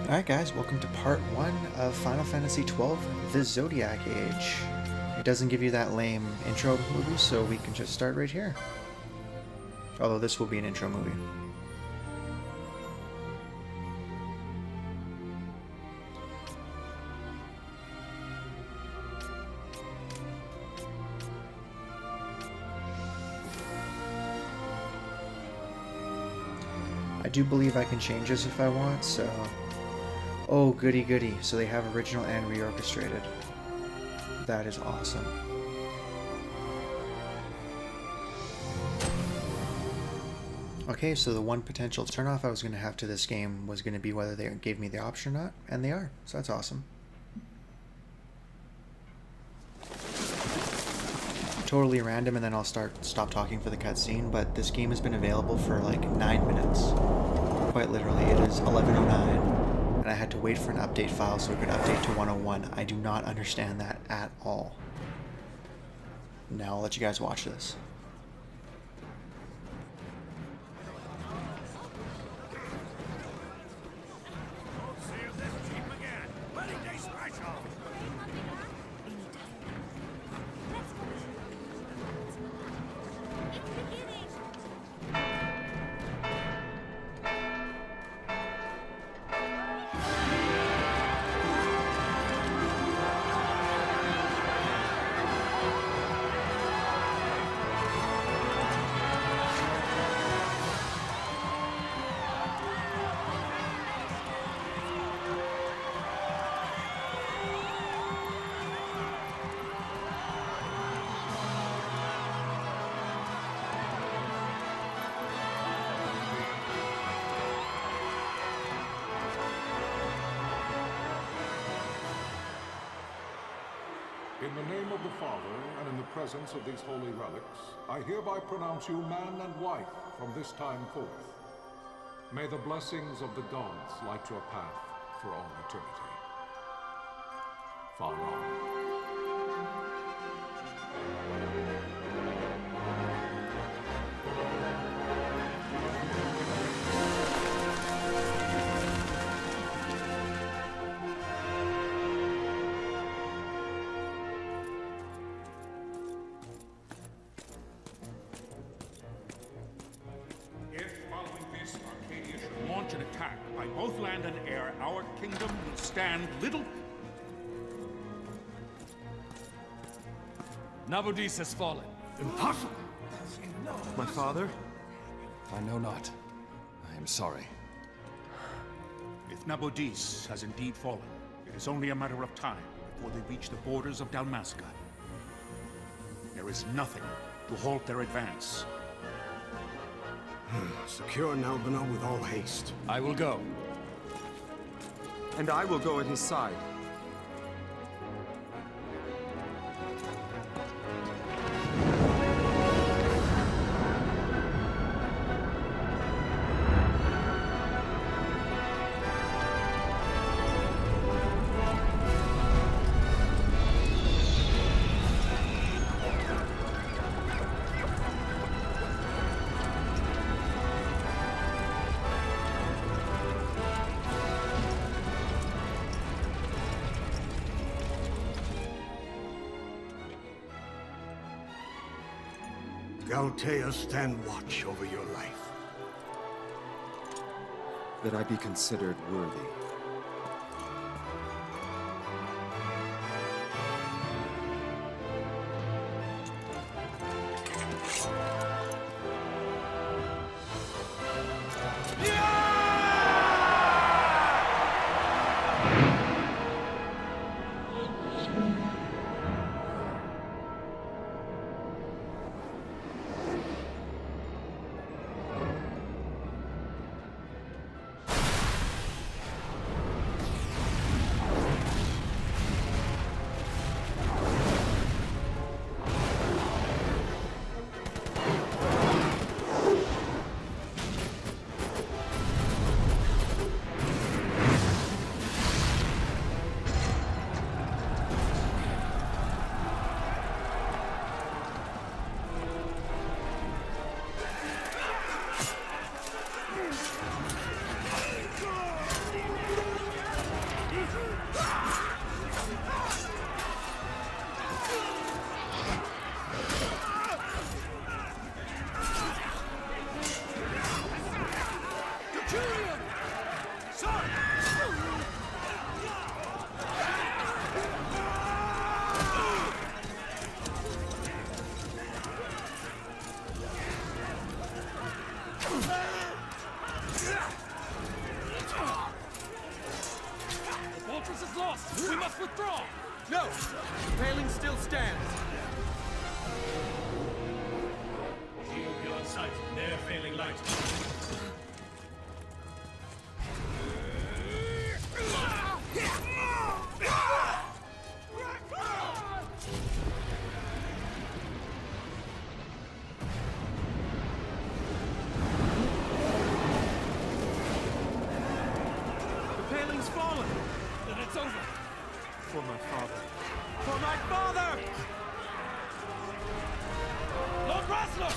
Alright guys, welcome to part 1 of Final Fantasy XII, the Zodiac Age. It doesn't give you that lame intro movie, so we can just start right here. Although this will be an intro movie. I do believe I can change this if I want, so... Oh, goody goody. So they have original and reorchestrated. That is awesome. Okay, so the one potential turnoff I was going to have to this game was going to be whether they gave me the option or not, and they are, so that's awesome. Totally random, and then I'll stop talking for the cutscene, but this game has been available for like 9 minutes. Quite literally, it is 11:09. And I had to wait for an update file so it could update to 101. I do not understand that at all. Now I'll let you guys watch this. In the name of the Father, and in the presence of these holy relics, I hereby pronounce you man and wife from this time forth. May the blessings of the gods light your path for all eternity. Far on. An attack by both land and air, our kingdom will stand little. Nabudis has fallen. Impossible! My father? I know not. I am sorry. If Nabudis has indeed fallen, it is only a matter of time before they reach the borders of Dalmasca. There is nothing to halt their advance. Secure Nalbina with all haste. I will go. And I will go at his side. Galtea, stand watch over your life. That I be considered worthy. must withdraw! No! The paling still stands! Shield beyond sight. Their failing light. The paling's fallen! Then it's over! For my father. For my father! Lord Rasler!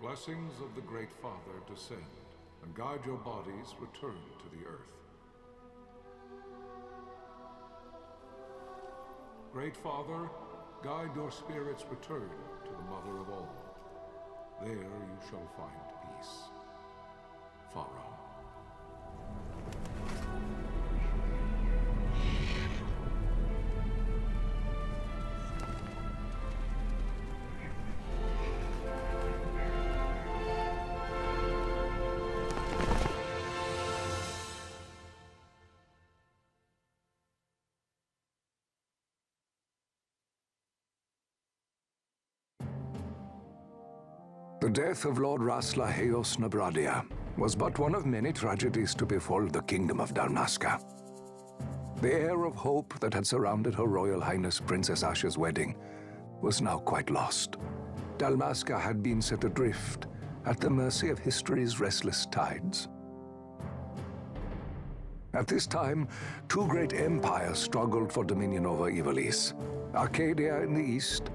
Blessings of the Great Father descend, and guide your bodies return to the earth. Great Father, guide your spirits return to the Mother of all. There you shall find peace. Pharaoh. The death of Lord Rasla Heos Nabradia was but one of many tragedies to befall the Kingdom of Dalmasca. The air of hope that had surrounded Her Royal Highness Princess Asha's wedding was now quite lost. Dalmasca had been set adrift at the mercy of history's restless tides. At this time, two great empires struggled for dominion over Ivalice: Arcadia in the east,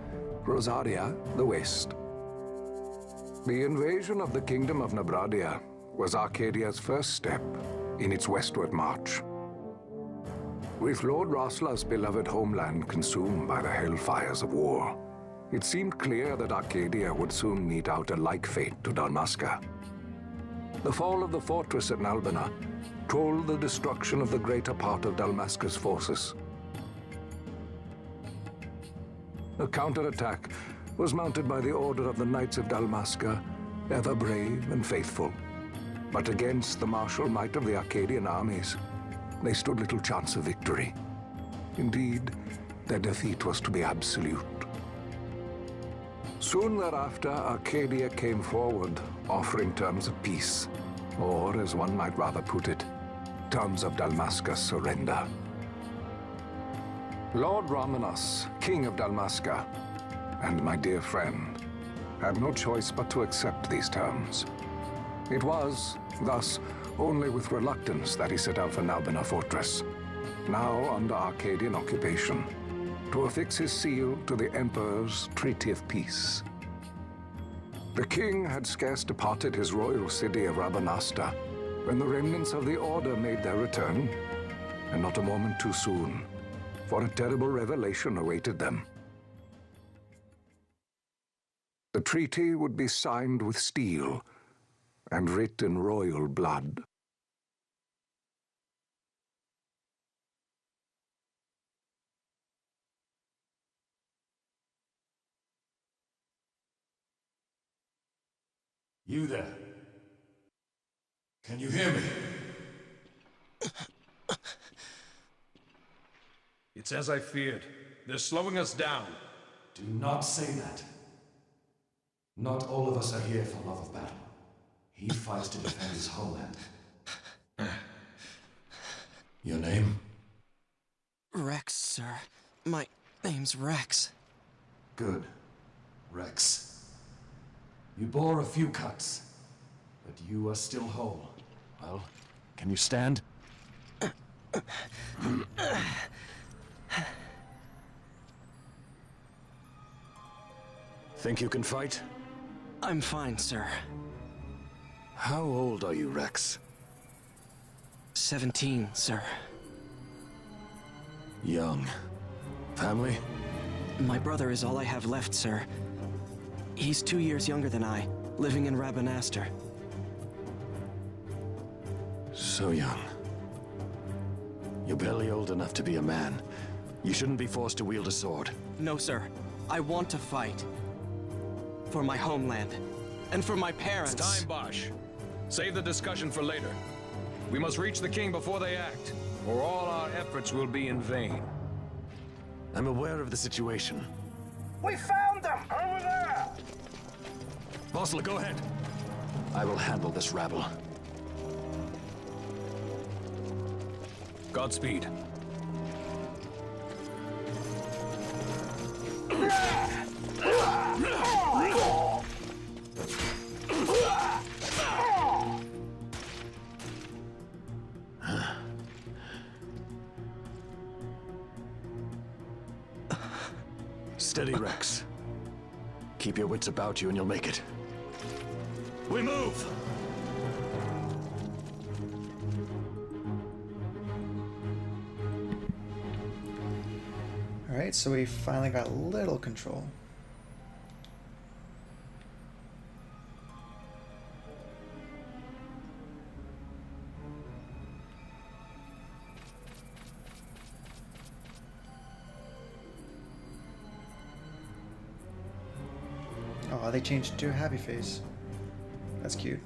Rosaria the west. The invasion of the Kingdom of Nabradia was Arcadia's first step in its westward march. With Lord Rasla's beloved homeland consumed by the hellfires of war, it seemed clear that Arcadia would soon mete out a like fate to Dalmasca. The fall of the fortress at Nalbina told the destruction of the greater part of Dalmasca's forces. A counterattack was mounted by the order of the Knights of Dalmasca, ever brave and faithful. But against the martial might of the Arcadian armies, they stood little chance of victory. Indeed, their defeat was to be absolute. Soon thereafter, Arcadia came forward, offering terms of peace, or, as one might rather put it, terms of Dalmasca's surrender. Lord Ramanas, King of Dalmasca, and my dear friend, had no choice but to accept these terms. It was, thus, only with reluctance that he set out for Nalbina Fortress, now under Arcadian occupation, to affix his seal to the Emperor's Treaty of Peace. The king had scarce departed his royal city of Rabanasta when the remnants of the Order made their return, and not a moment too soon, for a terrible revelation awaited them. The treaty would be signed with steel and writ in royal blood. You there? Can you hear me? It's as I feared. They're slowing us down. Do not say that. Not all of us are here for love of battle. He fights to defend his homeland. Your name? Rex, sir. My name's Rex. Good. Rex. You bore a few cuts, but you are still whole. Well, can you stand? Think you can fight? I'm fine, sir. How old are you, Rex? 17, sir. Young. Family? My brother is all I have left, sir. He's 2 years younger than I, living in Rabanastre. So young. You're barely old enough to be a man. You shouldn't be forced to wield a sword. No, sir. I want to fight. For my homeland. And for my parents. It's time, Bosch. Save the discussion for later. We must reach the king before they act, or all our efforts will be in vain. I'm aware of the situation. We found them! Over there! Bossler, go ahead. I will handle this rabble. Godspeed. Steady, Rex. Keep your wits about you and you'll make it. We move! Alright, so we finally got a little control. Oh, they changed it to a happy face. That's cute.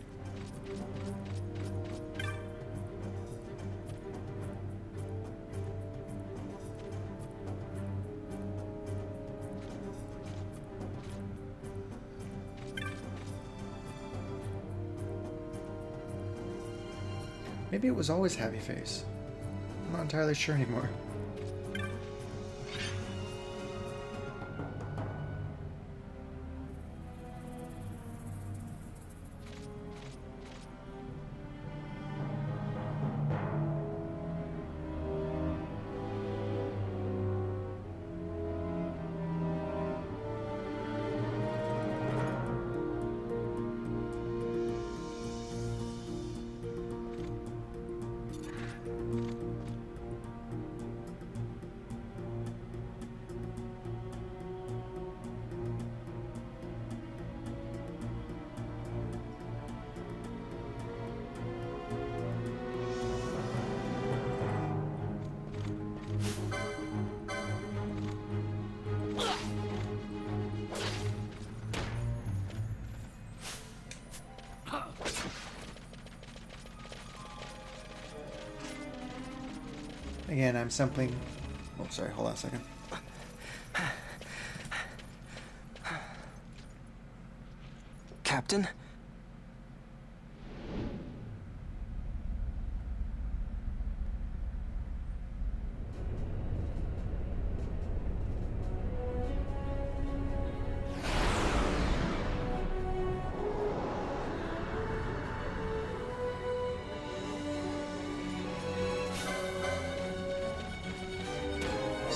Maybe it was always happy face. I'm not entirely sure anymore. Again, I'm sampling... Oh, sorry, hold on a second. Captain?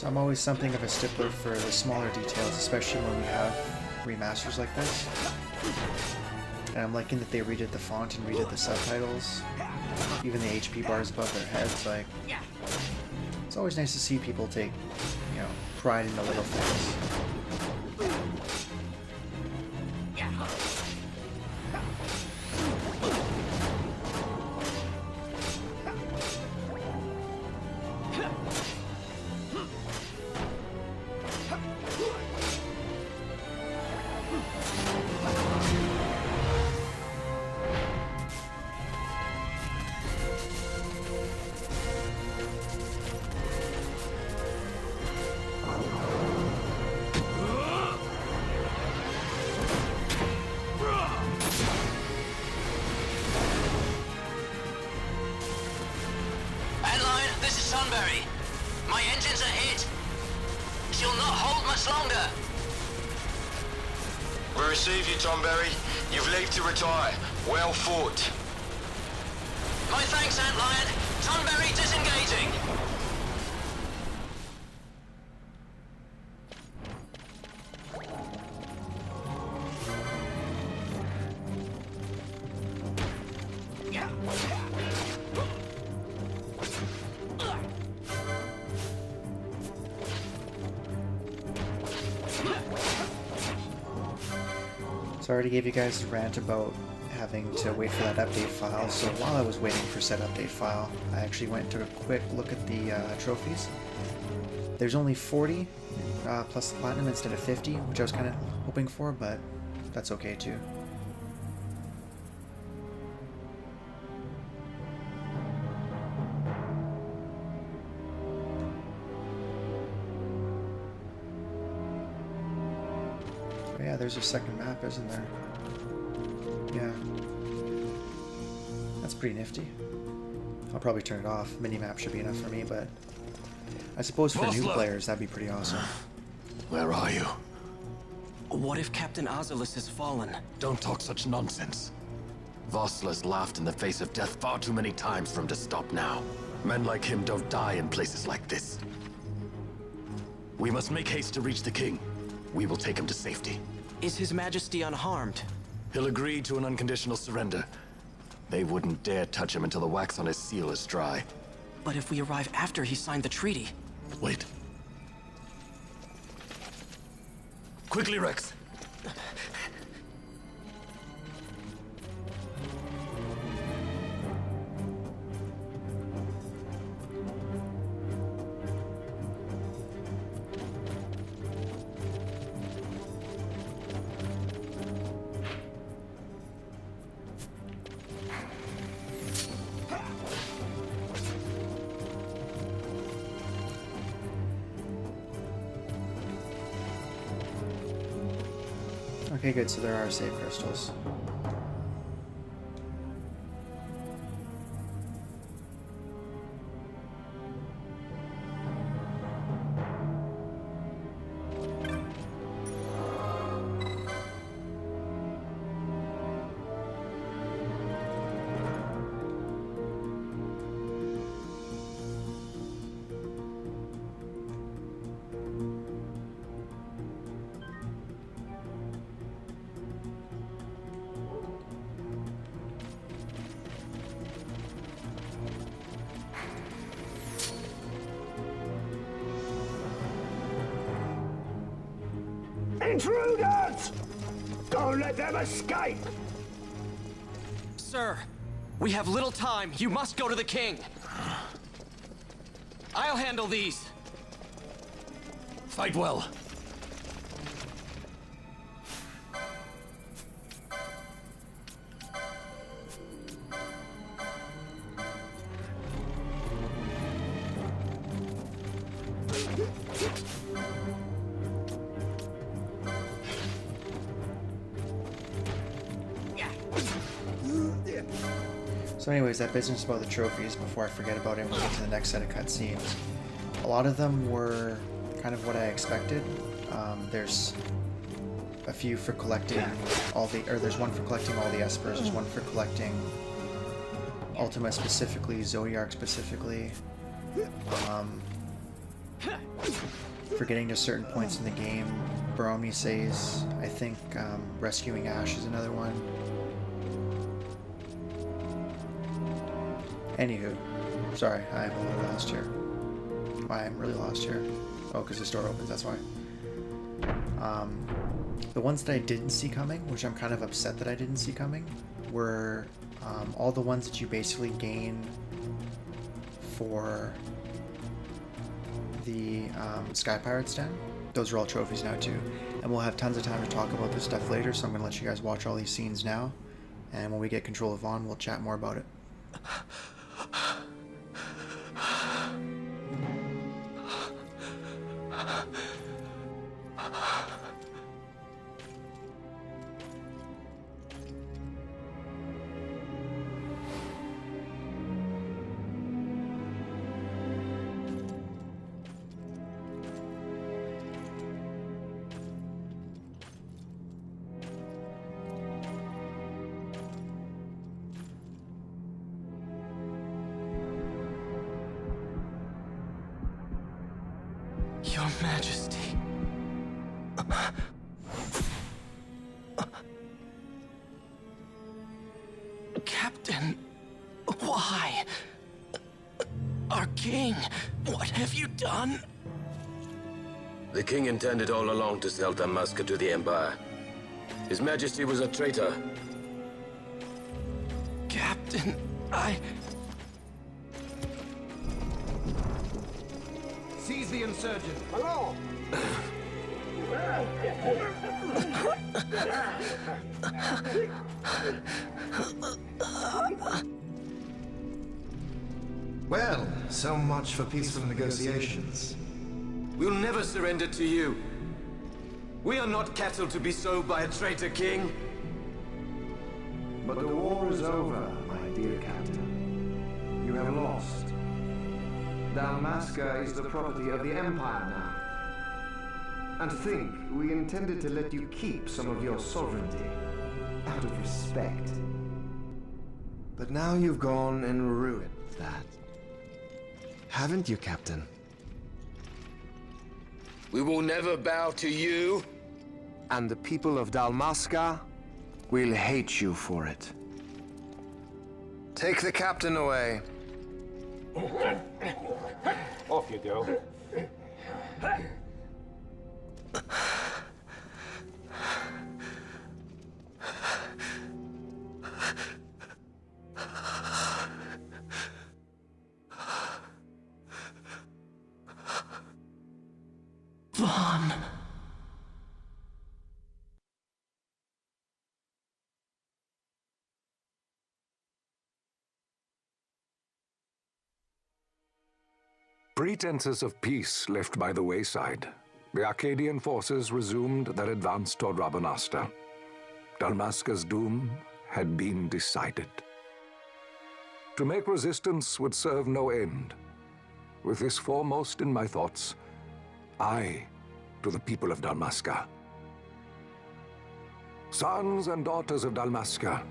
I'm always something of a stickler for the smaller details, especially when we have remasters like this. And I'm liking that they redid the font and redid the subtitles. Even the HP bars above their heads, like... It's always nice to see people take, you know, pride in the little things. My engines are hit. She'll not hold much longer. We receive you, Tonberry. You've leave to retire. Well fought. My thanks, Antlion. Tonberry disengaging. So I already gave you guys a rant about having to wait for that update file, so while I was waiting for said update file, I actually went and took a quick look at the trophies. There's only 40 plus the platinum instead of 50, which I was kind of hoping for, but that's okay too. But yeah, there's a second map, isn't there? Yeah. That's pretty nifty. I'll probably turn it off. Minimap should be enough for me, but I suppose for new players that'd be pretty awesome. Where are you? What if Captain Oculus has fallen? Don't talk such nonsense. Vosla's laughed in the face of death far too many times for him to stop now. Men like him don't die in places like this. We must make haste to reach the king. We will take him to safety. Is His Majesty unharmed? He'll agree to an unconditional surrender. They wouldn't dare touch him until the wax on his seal is dry. But if we arrive after he signed the treaty... Wait. Quickly, Rex! Okay, good, so there are save crystals. Intruders! Don't let them escape! Sir, we have little time. You must go to the king. I'll handle these. Fight well. So anyways, that business about the trophies, before I forget about it and we'll get to the next set of cutscenes. A lot of them were kind of what I expected. There's a few for collecting all the, or there's one for collecting all the Espers, there's one for collecting Ultima specifically, Zodiac specifically. For getting to certain points in the game, Baromi says, I think rescuing Ash is another one. Anywho, sorry, I'm a little lost here. Why I'm really lost here? Oh, because the store opens, that's why. The ones that I didn't see coming, which I'm kind of upset that I didn't see coming, were all the ones that you basically gain for the Sky Pirates Den. Those are all trophies now too. And we'll have tons of time to talk about this stuff later, so I'm going to let you guys watch all these scenes now. And when we get control of Vaughn, we'll chat more about it. Majesty. Captain, why? Our king, what have you done? The king intended all along to sell Damaska to the Empire. His Majesty was a traitor. Captain, Seize the insurgent. Hello! Well, so much for peaceful negotiations. We'll never surrender to you. We are not cattle to be sold by a traitor king. But the war is over, my dear Captain. You have lost. Dalmasca is the property of the Empire now. And to think, we intended to let you keep some of your sovereignty, out of respect. But now you've gone and ruined that. Haven't you, Captain? We will never bow to you. And the people of Dalmasca will hate you for it. Take the captain away. Off you go. Vaughn. Pretenses of peace left by the wayside, the Arcadian forces resumed their advance toward Rabanasta. Dalmasca's doom had been decided. To make resistance would serve no end. With this foremost in my thoughts, I to the people of Dalmasca. Sons and daughters of Dalmasca,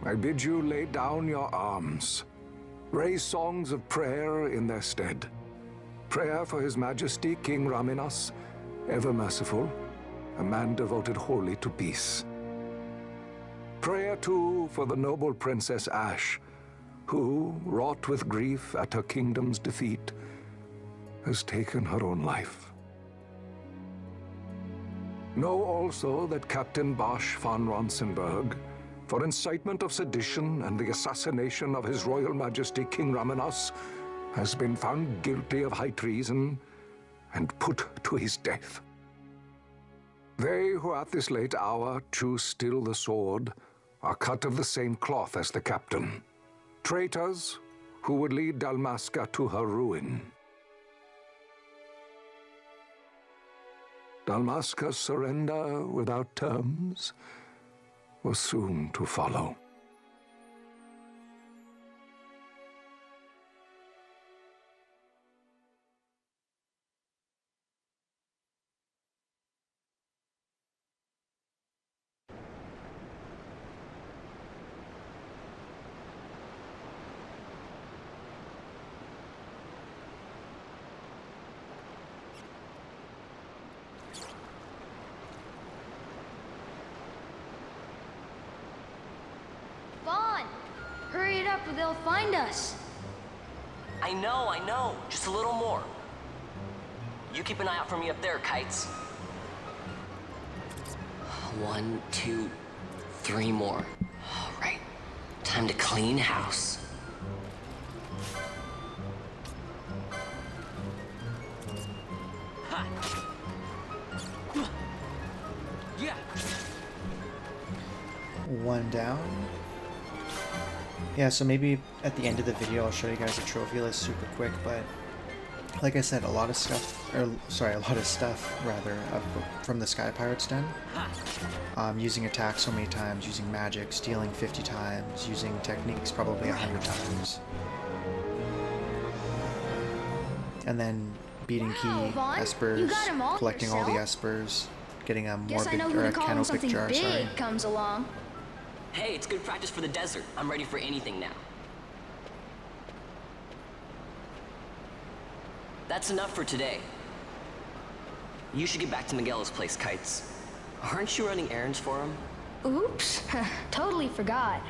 I bid you lay down your arms. Raise songs of prayer in their stead. Prayer for His Majesty King Raminas, ever merciful, a man devoted wholly to peace. Prayer, too, for the noble Princess Ash, who, wrought with grief at her kingdom's defeat, has taken her own life. Know also that Captain Bosch von Ronsenberg, for incitement of sedition and the assassination of His Royal Majesty King Raminas, has been found guilty of high treason and put to his death. They who at this late hour choose still the sword are cut of the same cloth as the captain. Traitors who would lead Dalmasca to her ruin. Dalmasca's surrender without terms was soon to follow. Hurry it up or they'll find us. I know. Just a little more. You keep an eye out for me up there, Kites. 1, 2, 3 more. All right. Time to clean house. Ha. Yeah. One down. Yeah, so maybe at the end of the video I'll show you guys a trophy list super quick, but like I said, a lot of stuff from the Sky Pirates Den. Using attack so many times, using magic, stealing 50 times, using techniques probably 100 times. And then beating key espers, collecting all the espers, getting a morbid or a canopic jar, sorry. Comes along. Hey, it's good practice for the desert. I'm ready for anything now. That's enough for today. You should get back to Miguel's place, Kites. Aren't you running errands for him? Oops, totally forgot.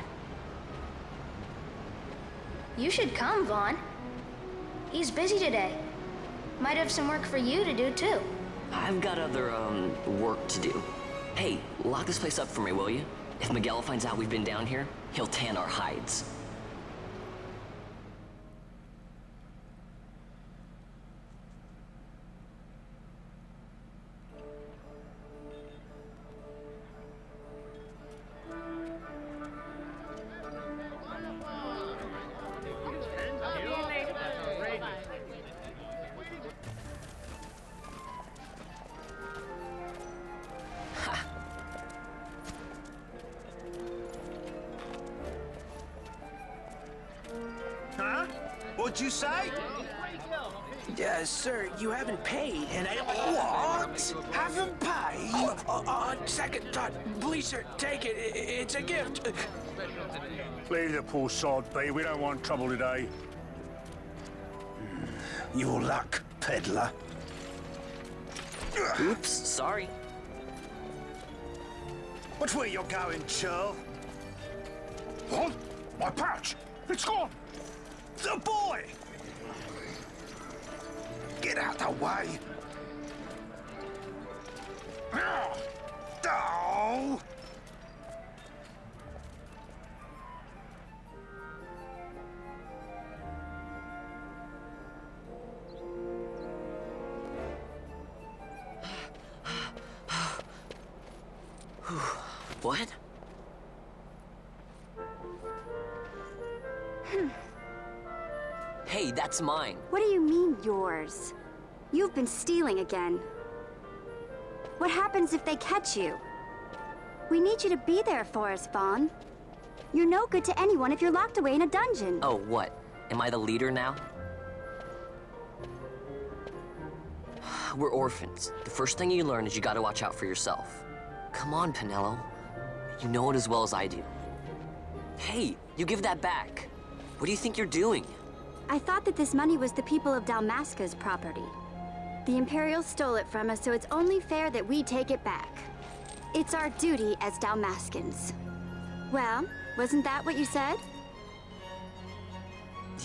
You should come, Vaughn. He's busy today. Might have some work for you to do, too. I've got other, work to do. Hey, lock this place up for me, will you? If Miguel finds out we've been down here, he'll tan our hides. Huh? What'd you say? Sir, you haven't paid, and I... What? Haven't paid? On second thought, please, sir, take it. It's a gift. Leave the poor sod be. We don't want trouble today. Your luck, peddler. Oops, sorry. Watch where you're going, churl. What? My pouch! It's gone! The boy! Get out the way! Oh! What? Hey, that's mine. What do you mean, yours? You've been stealing again. What happens if they catch you? We need you to be there for us, Vaughn. You're no good to anyone if you're locked away in a dungeon. Oh, what? Am I the leader now? We're orphans. The first thing you learn is you gotta watch out for yourself. Come on, Pinello. You know it as well as I do. Hey, you give that back. What do you think you're doing? I thought that this money was the people of Dalmasca's property. The Imperials stole it from us, so it's only fair that we take it back. It's our duty as Dalmascans. Well, wasn't that what you said?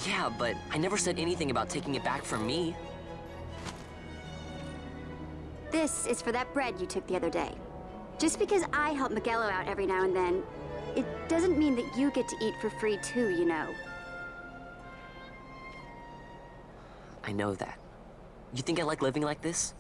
Yeah, but I never said anything about taking it back from me. This is for that bread you took the other day. Just because I help Miguelo out every now and then, it doesn't mean that you get to eat for free too, you know. I know that. You think I like living like this?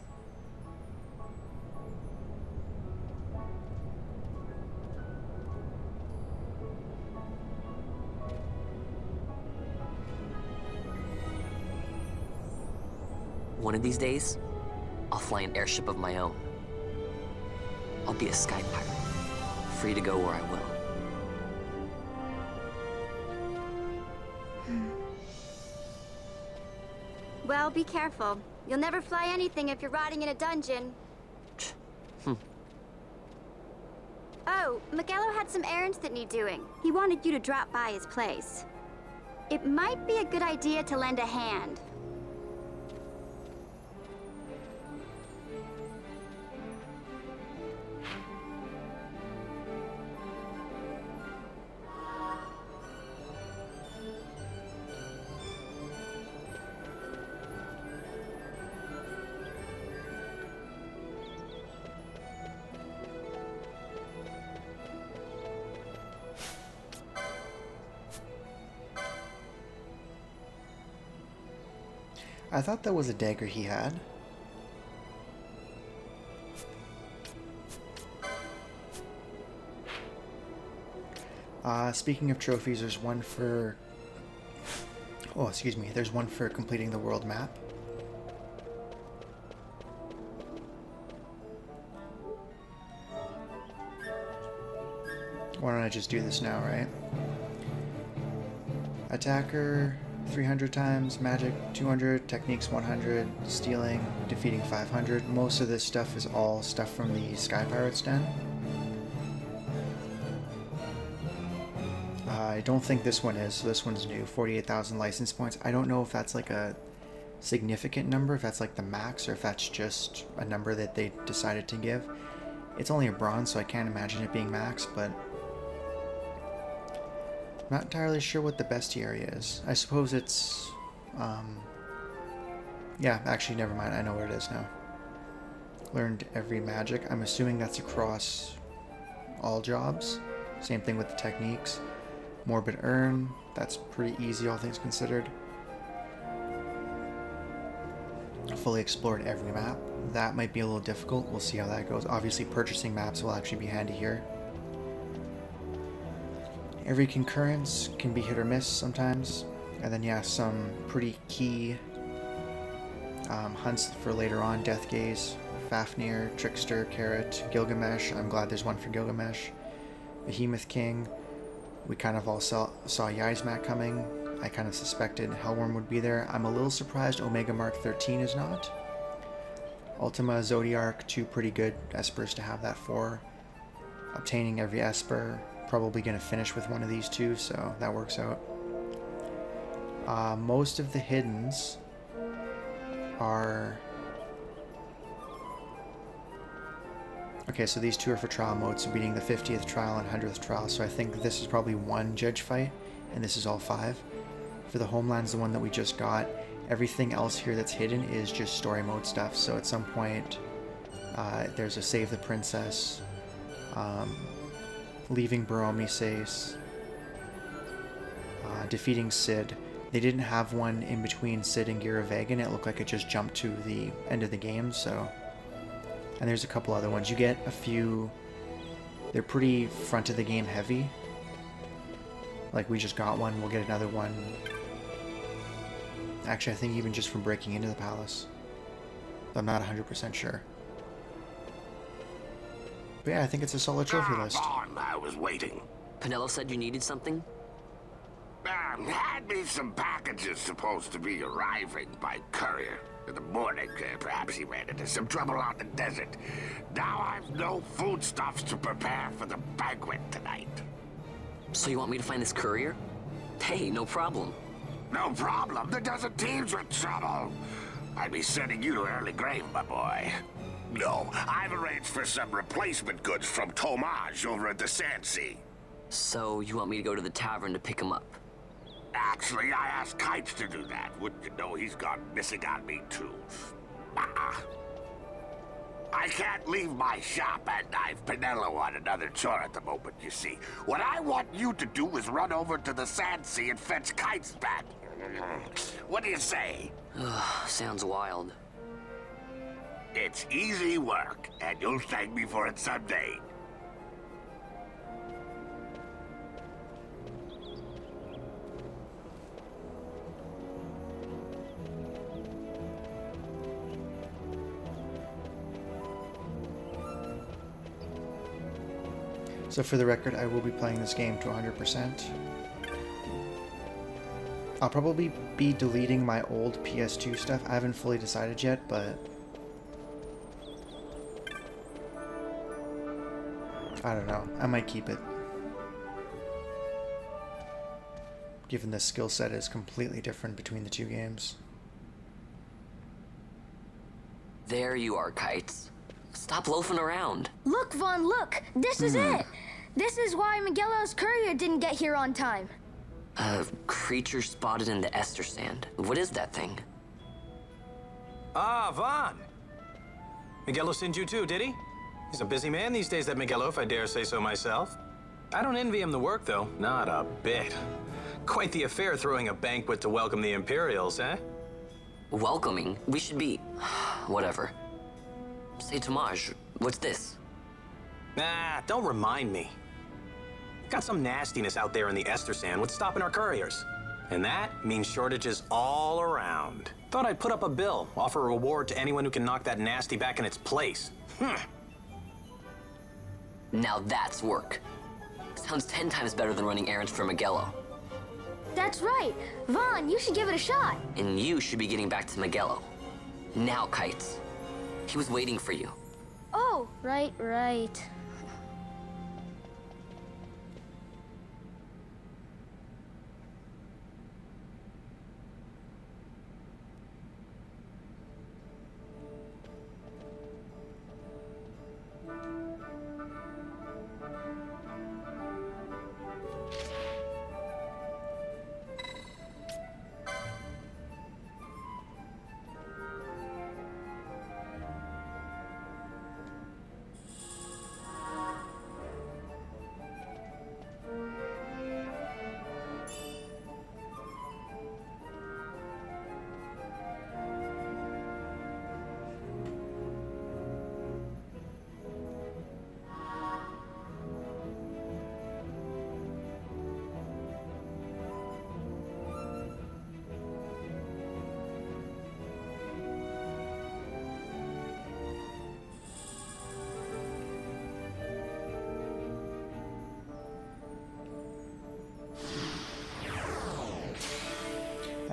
One of these days, I'll fly an airship of my own. I'll be a sky pirate, free to go where I will. Well, be careful. You'll never fly anything if you're rotting in a dungeon. Oh, Miguelo had some errands that need doing. He wanted you to drop by his place. It might be a good idea to lend a hand. I thought that was a dagger he had. Speaking of trophies, there's one for... Oh, excuse me. There's one for completing the world map. Why don't I just do this now, right? Attacker 300 times, magic 200, techniques 100, stealing, defeating 500. Most of this stuff is all stuff from the Sky Pirates Den. I don't think this one is, so this one's new. 48,000 license points. I don't know if that's like a significant number, if that's like the max, or if that's just a number that they decided to give. It's only a bronze, so I can't imagine it being max, but I'm not entirely sure what the bestiary is. I suppose it's, yeah, actually, never mind. I know what it is now. Learned every magic. I'm assuming that's across all jobs. Same thing with the techniques. Morbid Urn. That's pretty easy, all things considered. Fully explored every map. That might be a little difficult. We'll see how that goes. Obviously, purchasing maps will actually be handy here. Every concurrence can be hit or miss sometimes. And then, yeah, some pretty key hunts for later on. Death Gaze, Fafnir, Trickster, Carrot, Gilgamesh. I'm glad there's one for Gilgamesh. Behemoth King. We kind of all saw Yzmak coming. I kind of suspected Hellworm would be there. I'm a little surprised Omega Mark 13 is not. Ultima, Zodiark, 2 pretty good Espers to have that for. Obtaining every Esper. Probably going to finish with one of these two, so that works out. Most of the hiddens are... Okay, so these 2 are for trial mode, so beating the 50th trial and 100th trial, so I think this is probably 1 judge fight, and this is all 5. For the Homelands, the one that we just got, everything else here that's hidden is just story mode stuff, so at some point there's a Save the Princess, leaving Baromises, defeating Cid. They didn't have one in between Cid and Gira Vegan. It looked like it just jumped to the end of the game, so... And there's a couple other ones. You get a few... They're pretty front of the game heavy. Like, we just got one. We'll get another one. Actually, I think even just from breaking into the palace. But I'm not 100% sure. But yeah, I think it's a solid trophy list. I was waiting. Pinello said you needed something? Had me some packages supposed to be arriving by courier. In the morning, perhaps he ran into some trouble out in the desert. Now I've no foodstuffs to prepare for the banquet tonight. So you want me to find this courier? Hey, no problem. No problem. The desert teems with trouble. I'd be sending you to early grave, my boy. No, I've arranged for some replacement goods from Tomage over at the Sandsea. So you want me to go to the tavern to pick him up? Actually, I asked Kites to do that. Wouldn't you know he's gone missing on me, too. I can't leave my shop, and I've Pinello on another chore at the moment, you see. What I want you to do is run over to the Sandsea and fetch Kites back. What do you say? Sounds wild. It's easy work, and you'll thank me for it someday. So for the record, I will be playing this game to 100%. I'll probably be deleting my old PS2 stuff. I haven't fully decided yet, but... I don't know. I might keep it. Given the skill set is completely different between the two games. There you are, Kites. Stop loafing around. Look, Vaughn, look! This is it! This is why Miguelo's courier didn't get here on time. Creature spotted in the Estersand. What is that thing? Ah, Vaughn! Miguelo sent you too, did he? He's a busy man these days, that Miguelo, if I dare say so myself. I don't envy him the work, though. Not a bit. Quite the affair throwing a banquet to welcome the Imperials, eh? Welcoming? We should be... whatever. Say, Tomage, what's this? Nah, don't remind me. Got some nastiness out there in the Estersand. What's stopping our couriers? And that means shortages all around. Thought I'd put up a bill, offer a reward to anyone who can knock that nasty back in its place. Now that's work. Sounds 10 times better than running errands for Miguelo. That's right. Vaughn, you should give it a shot. And you should be getting back to Miguelo. Now, Kites. He was waiting for you. Oh, right.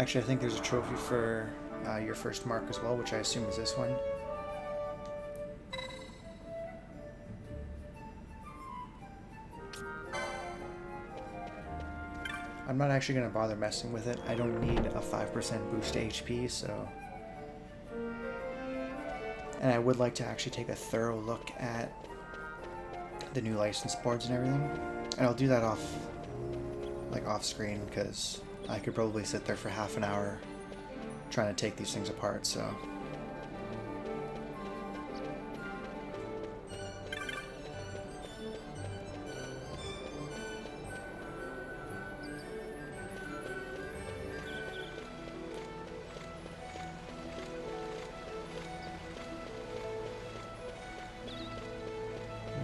Actually, I think there's a trophy for your first mark as well, which I assume is this one. I'm not actually going to bother messing with it. I don't need a 5% boost to HP, so... And I would like to actually take a thorough look at the new license boards and everything. And I'll do that off screen, because I could probably sit there for half an hour trying to take these things apart, so...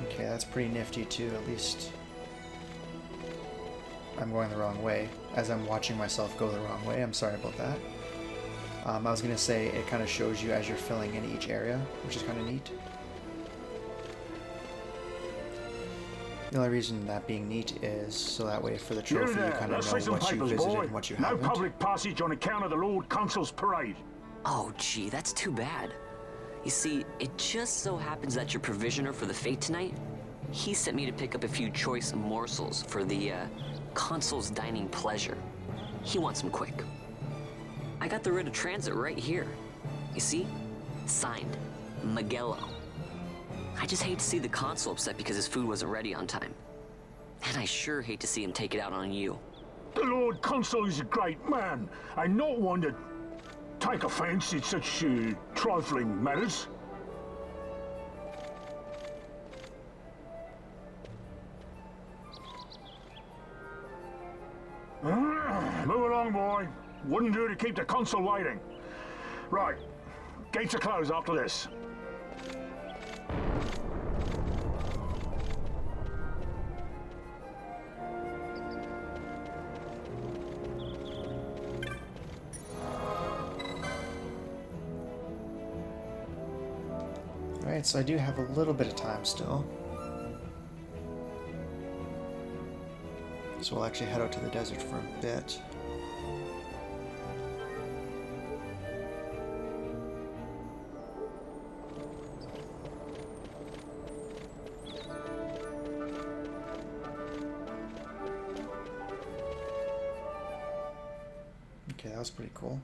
Okay, that's pretty nifty too, at least I'm going the wrong way, as I'm watching myself go the wrong way. I'm sorry about that. I was going to say it kind of shows you as you're filling in each area, which is kind of neat. The only reason that being neat is so that way for the trophy you kind of know what you visited and what you haven't. No public passage on account of the Lord Consul's parade. Oh, gee, that's too bad. You see, it just so happens that your provisioner for the fete tonight, he sent me to pick up a few choice morsels for the, Consul's dining pleasure. He wants them quick. I got the writ of transit right here. You see? Signed, Magello. I just hate to see the Consul upset because his food wasn't ready on time. And I sure hate to see him take it out on you. The Lord Consul is a great man, and not one to take offense in such trifling matters. Move along, boy. Wouldn't do to keep the Consul waiting. Right. Gates are closed after this. Alright, so I do have a little bit of time still. So we'll actually head out to the desert for a bit. Okay, that was pretty cool.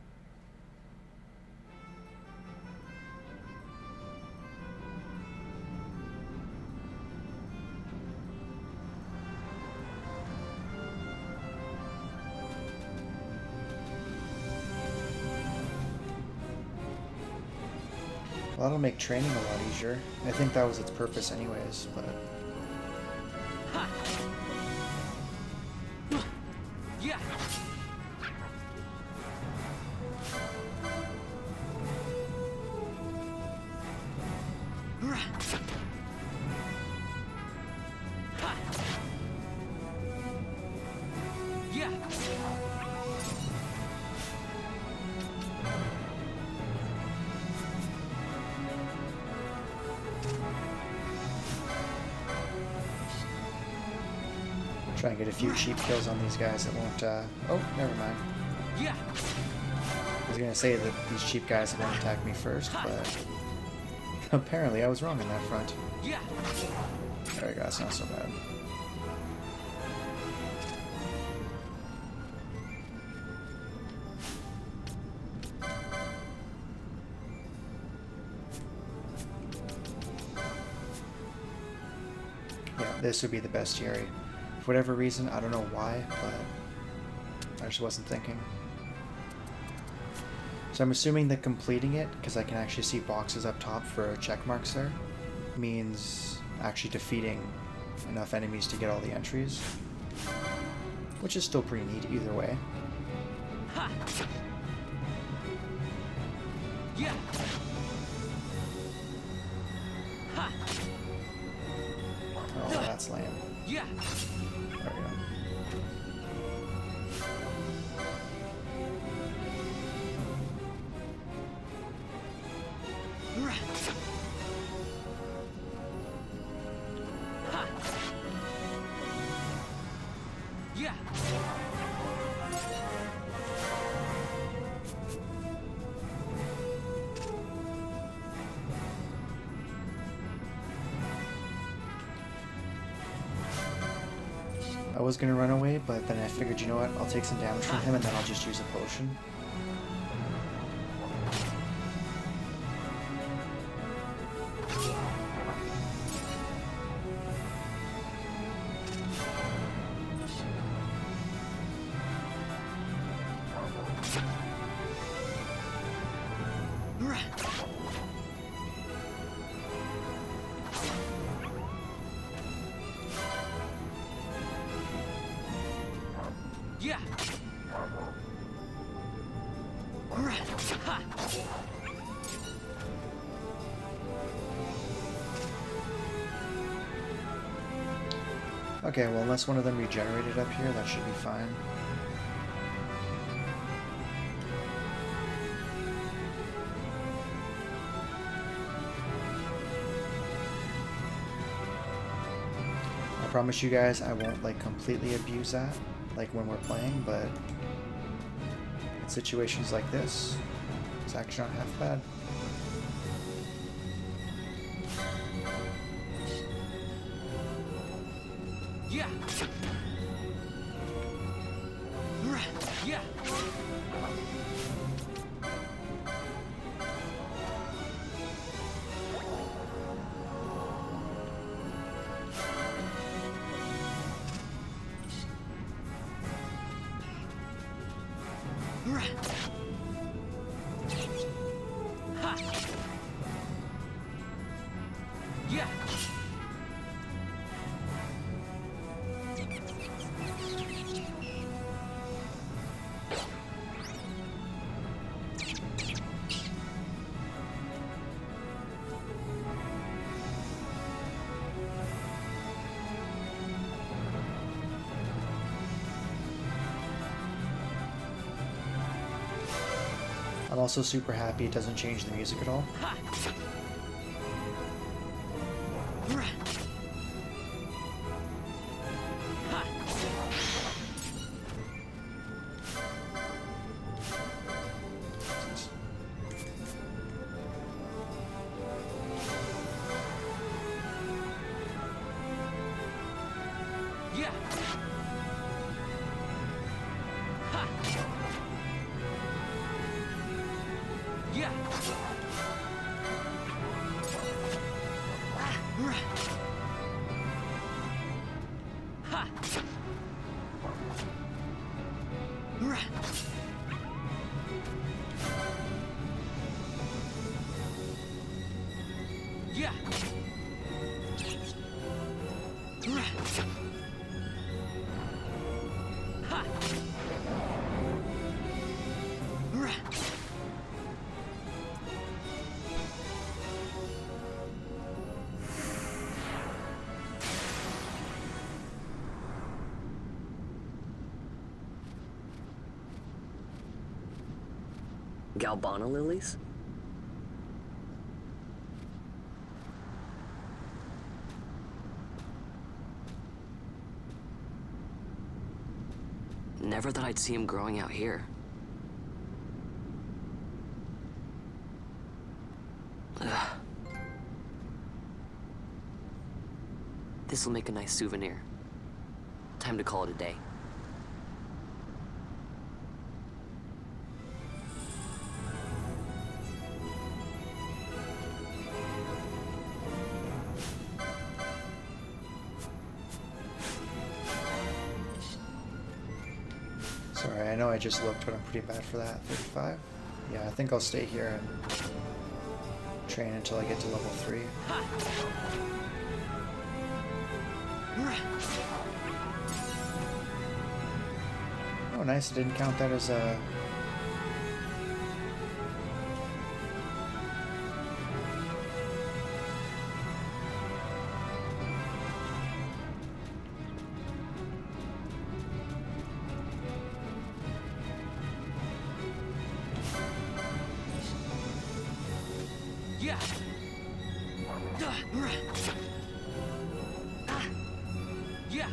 Well, that'll make training a lot easier. I think that was its purpose anyways, but... Yeah. Yeah. Try and get a few cheap kills on these guys that won't, oh, never mind. Yeah. I was gonna say that these cheap guys won't attack me first, but... apparently I was wrong on that front. Yeah. There we go, it's not so bad. Yeah, this would be the bestiary. For whatever reason, I don't know why, but I just wasn't thinking. So I'm assuming that completing it, because I can actually see boxes up top for check marks there, means actually defeating enough enemies to get all the entries. Which is still pretty neat either way. Ha. Yeah. Ha. Oh, that's lame. Yeah. There we go. Ha. Yeah. I was gonna run away, but then I figured, you know what, I'll take some damage from him and then I'll just use a potion. Yeah. Okay, well, unless one of them regenerated up here, that should be fine. I promise you guys I won't like completely abuse that, like when we're playing, but in situations like this, it's actually not half bad. Yeah. Yeah. Ha. Yeah. I'm also super happy it doesn't change the music at all. Yeah. Ha. Yeah. Ha. Yeah. Ha. Galbana lilies? Never thought I'd see him growing out here. Ugh. This'll make a nice souvenir. Time to call it a day. Sorry, I know I just looked, but I'm pretty bad for that. 35? Yeah, I think I'll stay here and train until I get to level 3. Oh, nice. I didn't count that as a... Yeah. Yeah.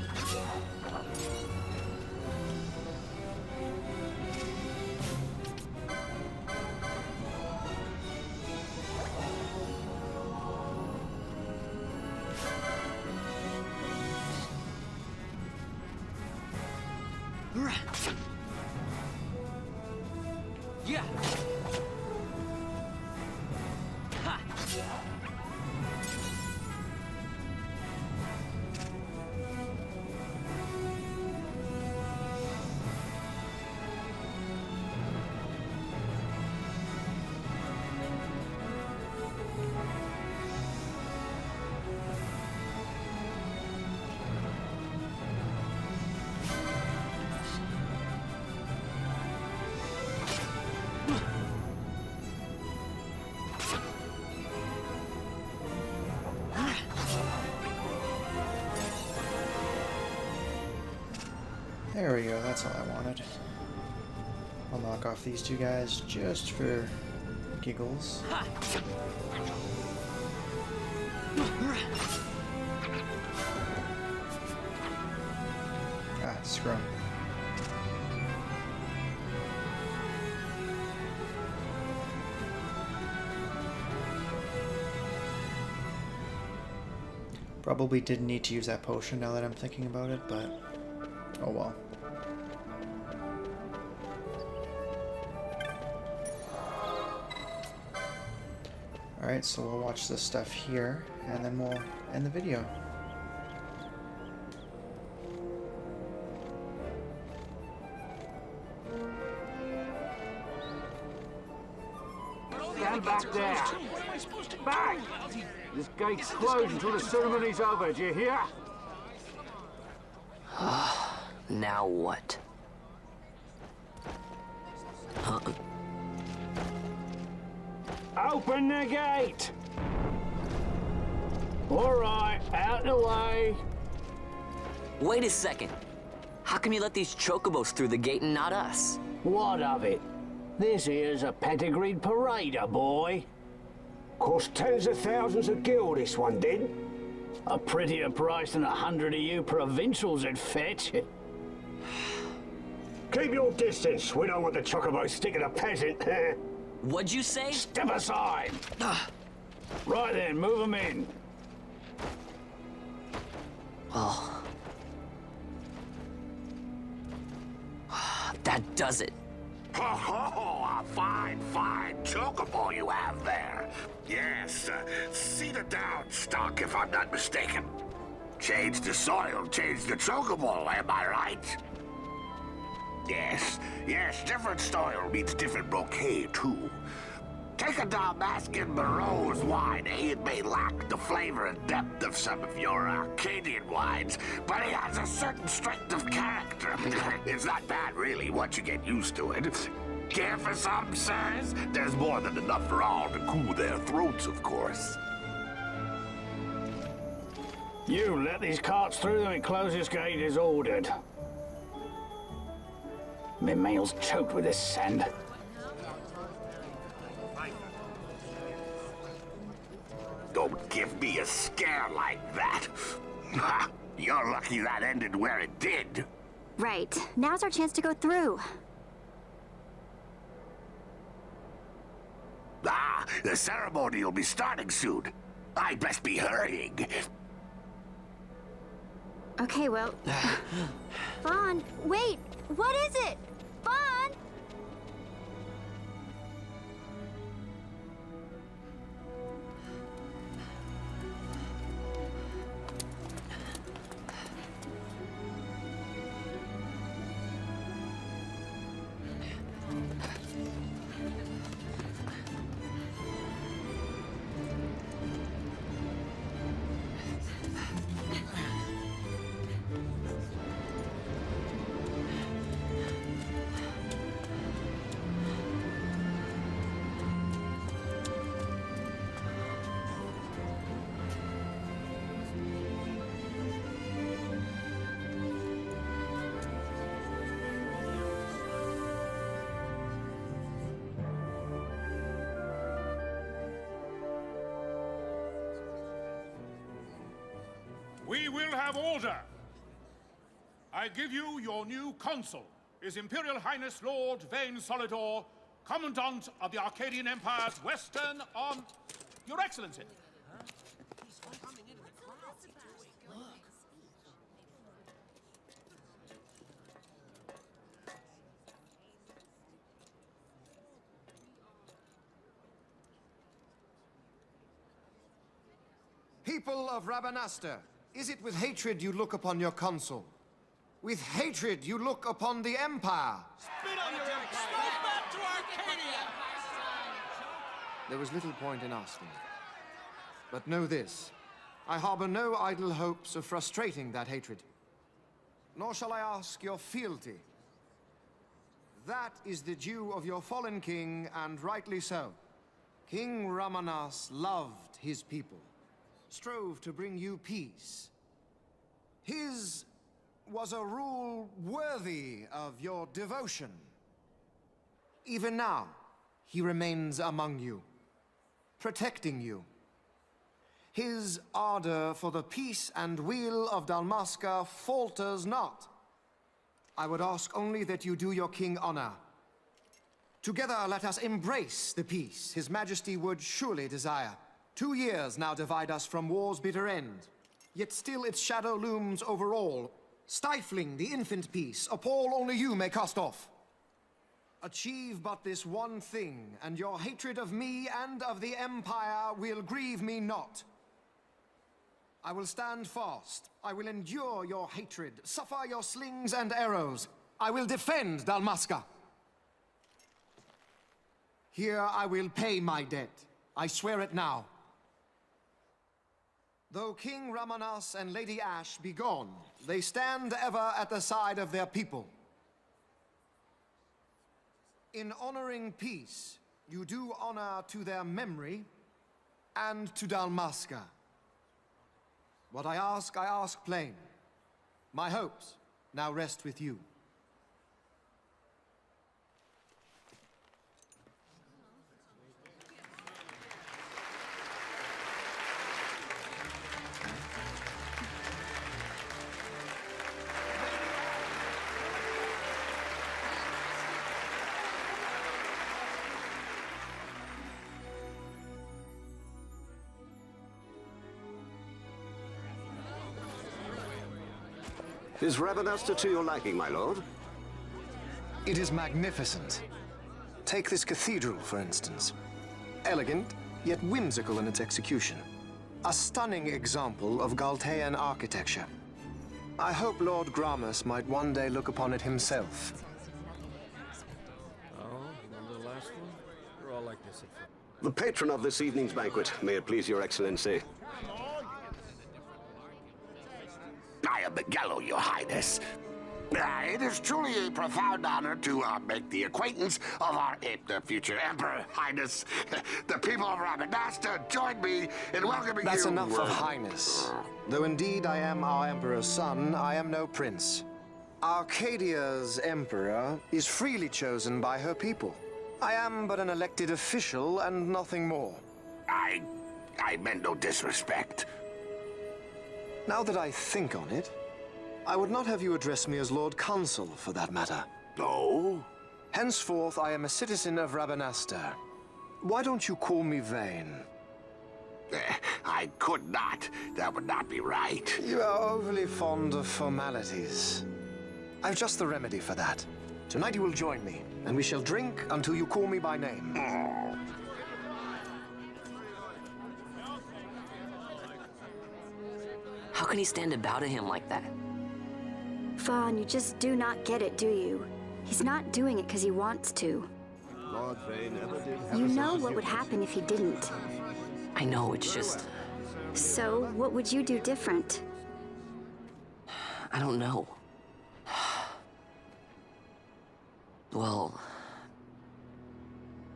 There we go, that's all I wanted. I'll knock off these two guys just for giggles. Ah, scrum. Probably didn't need to use that potion now that I'm thinking about it, but oh well. Alright, so we'll watch this stuff here, and then we'll end the video. Stand back there! Back! This gate's closed until the ceremony's over, do you hear? Now what? Open the gate! Alright, out the way. Wait a second. How come you let these chocobos through the gate and not us? What of it? This here's a pedigreed parader, boy. Cost tens of thousands of gil, this one did. A prettier price than 100 of you provincials would fetch. Keep your distance. We don't want the chocobo sticking a peasant. What'd you say? Step aside. Right then, move them in. Well, that does it. Oh, a fine chocobo you have there. Yes, cedar down stock, if I'm not mistaken. Change the soil, change the chocobo, am I right? Yes, different soil means different bouquet, too. Take a Dalmascan Barrow's wine, It may lack the flavor and depth of some of your Arcadian wines, but it has a certain strength of character. It's not bad, really, once you get used to it. Care for some, sirs? There's more than enough for all to cool their throats, of course. You let these carts through and close this gate as ordered. My mail's choked with this sand. Don't give me a scare like that. You're lucky that ended where it did. Right. Now's our chance to go through. The ceremony will be starting soon. I'd best be hurrying. Okay, well... Vaughn, wait! What is it? Vaughn! We will have order. I give you your new consul, His Imperial Highness Lord Vane Solidor, Commandant of the Arcadian Empire's Western Arm... Your Excellency. People of Rabanastre, is it with hatred you look upon your consul? With hatred you look upon the Empire? Spit on your empire! Go back to Arcadia! There was little point in asking. But know this, I harbor no idle hopes of frustrating that hatred. Nor shall I ask your fealty. That is the due of your fallen king, and rightly so. King Ramanas loved his people, strove to bring you peace. His was a rule worthy of your devotion. Even now, he remains among you, protecting you. His ardor for the peace and weal of Dalmasca falters not. I would ask only that you do your king honor. Together let us embrace the peace his majesty would surely desire. 2 years now divide us from war's bitter end, yet still its shadow looms over all, stifling the infant peace a pall only you may cast off. Achieve but this one thing, and your hatred of me and of the Empire will grieve me not. I will stand fast. I will endure your hatred, suffer your slings and arrows. I will defend Dalmasca. Here I will pay my debt. I swear it now. Though King Ramanas and Lady Ash be gone, they stand ever at the side of their people. In honoring peace, you do honor to their memory and to Dalmasca. What I ask plain. My hopes now rest with you. Is Rabanastre to your liking, my lord? It is magnificent. Take this cathedral, for instance. Elegant, yet whimsical in its execution. A stunning example of Galtean architecture. I hope Lord Gramus might one day look upon it himself. Oh, remember the last one? We're all like this at first. The patron of this evening's banquet, may it please your excellency. I am Miguelo, your highness. It is truly a profound honor to make the acquaintance of our future emperor, highness. The people of Rabanastre join me in welcoming you. That's enough of highness. Though indeed I am our emperor's son, I am no prince. Arcadia's emperor is freely chosen by her people. I am but an elected official and nothing more. I meant no disrespect. Now that I think on it, I would not have you address me as Lord Consul, for that matter. No? Henceforth, I am a citizen of Rabanastre. Why don't you call me Vane? I could not. That would not be right. You are overly fond of formalities. I've just the remedy for that. Tonight you will join me, and we shall drink until you call me by name. How can he stand to bow to him like that? Fawn, you just do not get it, do you? He's not doing it because he wants to. Lord Vane never did have You know what would happen if he didn't. I know, it's just... So, what would you do different? I don't know. Well...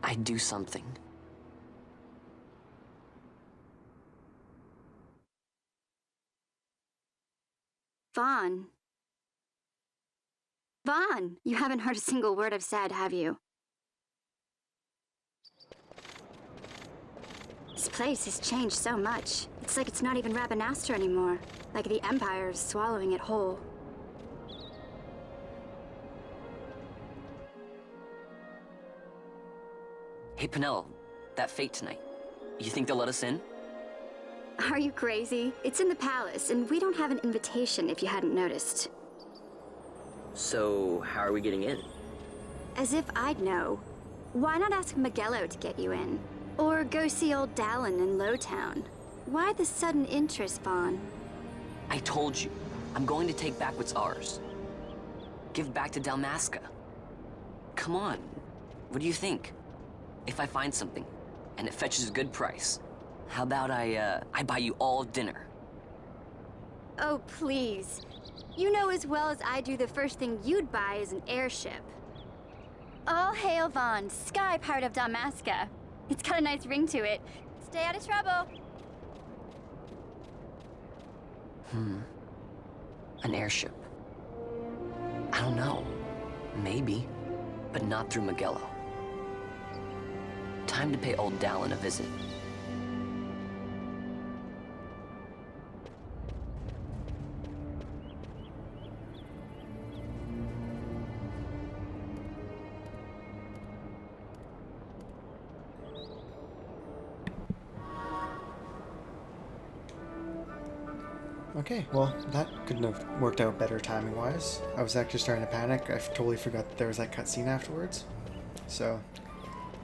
I'd do something. Vaughn. Vaughn! You haven't heard a single word I've said, have you? This place has changed so much. It's like it's not even Rabanastre anymore. Like the Empire is swallowing it whole. Hey, Penelo, that fete tonight. You think they'll let us in? Are you crazy? It's in the palace, and we don't have an invitation if you hadn't noticed. So, how are we getting in? As if I'd know. Why not ask Miguelo to get you in? Or go see old Dallin in Lowtown? Why the sudden interest, Vaughn? I told you, I'm going to take back what's ours. Give back to Dalmasca. Come on, what do you think? If I find something, and it fetches a good price, how about I buy you all dinner? Oh, please. You know as well as I do the first thing you'd buy is an airship. All hail Vaughn, sky part of Dalmasca. It's got a nice ring to it. Stay out of trouble. An airship. I don't know. Maybe. But not through Magello. Time to pay old Dallin a visit. Okay, well, that couldn't have worked out better timing-wise. I was actually starting to panic. I totally forgot that there was that cutscene afterwards. So,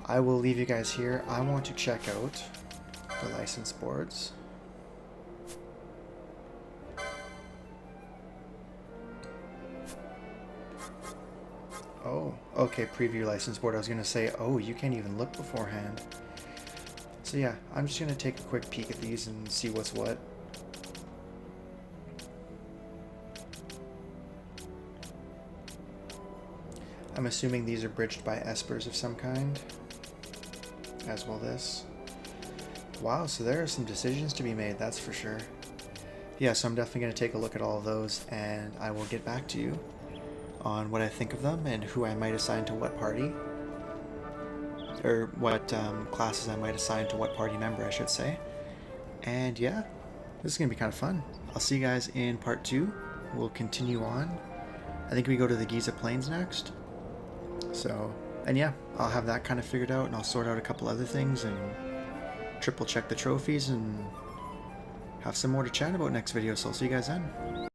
I will leave you guys here. I want to check out the license boards. Oh, okay, preview license board. I was going to say, oh, you can't even look beforehand. So yeah, I'm just going to take a quick peek at these and see what's what. I'm assuming these are bridged by espers of some kind, as will this. Wow, so there are some decisions to be made, that's for sure. Yeah, so I'm definitely going to take a look at all of those, and I will get back to you on what I think of them and who I might assign to what party. Or what classes I might assign to what party member, I should say. And yeah, this is going to be kind of fun. I'll see you guys in part 2. We'll continue on. I think we go to the Giza Plains next. So, and yeah, I'll have that kind of figured out, and I'll sort out a couple other things and triple check the trophies and have some more to chat about next video, so I'll see you guys then.